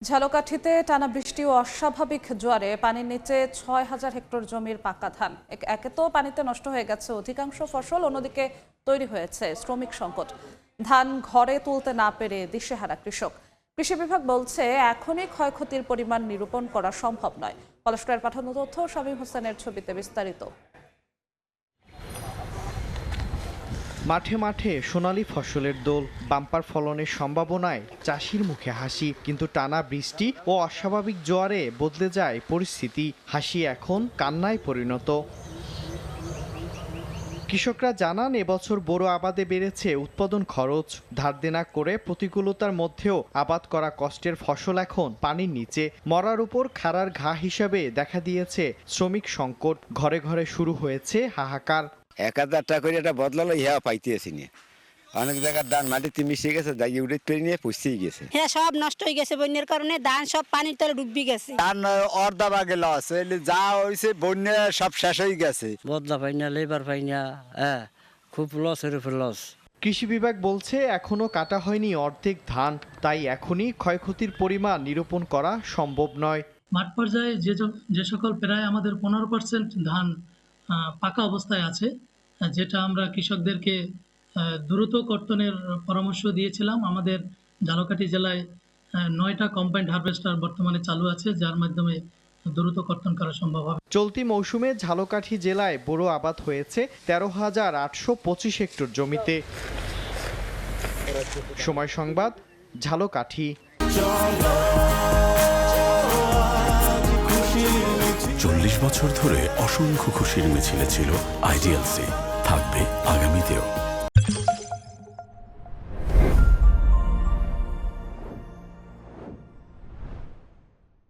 ঝালকাঠিতে টানা বৃষ্টি ও অস্বাভাবিক জোয়ারে পানির নিচে ৬,০০০ হেক্টর জমির পাকা ধান। একে তো পানিতে নষ্ট হয়ে গেছে অধিকাংশ ফসল, অন্যদিকে তৈরি হয়েছে শ্রমিক সংকট। ধান ঘরে তুলতে না পেরে দিশেহারা কৃষক। কৃষি বিভাগ বলছে এখনই ক্ষয়ক্ষতির পরিমাণ নিরূপণ করা সম্ভব নয়। পলাশপুরের পাঠানো তথ্য শামীম হোসেনের ছবিতে বিস্তারিত। মাঠে মাঠে সোনালী ফসলের দোল, বাম্পার ফলনের সম্ভাবনায় চাষির মুখে হাসি। কিন্তু টানা বৃষ্টি ও অস্বাভাবিক জোয়ারে বদলে যায় পরিস্থিতি। হাসি এখন কান্নায় পরিণত। কৃষকরা জানান, এবছর বোরো আবাদে বেড়েছে উৎপাদন খরচ। ধার দেনা করে প্রতিকূলতার মধ্যেও আবাদ করা কষ্টের ফসল এখন পানির নিচে। মরার উপর খাড়ার ঘা হিসাবে দেখা দিয়েছে শ্রমিক সংকট। ঘরে ঘরে শুরু হয়েছে হাহাকার। ১,০০০ টাকা করে এটা বদলালো, ইহা পাইতেছি না। অনেক জায়গার ধান মাটিতে মিশে গেছে, দাগিয়ে উঠে পেরে নিয়ে পুষতেই গেছে। হ্যাঁ, সব নষ্ট হয়ে গেছে বন্যার কারণে। ধান সব পানির তলে ডুবি গেছে। ধান অর্ধা ভাগে লস, যা হয়েছে বন্যা সব শেষ হয়ে গেছে। বদলা পাই না, লেবার পাই না, খুব লসের উপর লস। কৃষি বিভাগ বলছে এখনো কাটা হয়নি অর্ধেক ধান, তাই এখনই ক্ষয়ক্ষতির পরিমাণ নিরূপণ করা সম্ভব নয়। মাঠ পর্যায়ে যে সকল প্রায় আমাদের 15% ধান পাকা অবস্থায় আছে, যেটা আমরা কৃষকদেরকে দ্রুত কর্তনের পরামর্শ দিয়েছিলাম। আমাদের ঝালকাঠি জেলায় 9টা কম্বাইন্ড হারভেস্টার বর্তমানে চালু আছে, যার মাধ্যমে দ্রুত কর্তন করা সম্ভব হবে। চলতি মৌসুমে ঝালকাঠি জেলায় বোরো আবাদ হয়েছে 13,825 হেক্টর জমিতে। সময় সংবাদ, ঝালকাঠি। 40 বছর ধরে অসংখ্য খুশির মিছিলে ছিল আইডিএলসি, থাকবে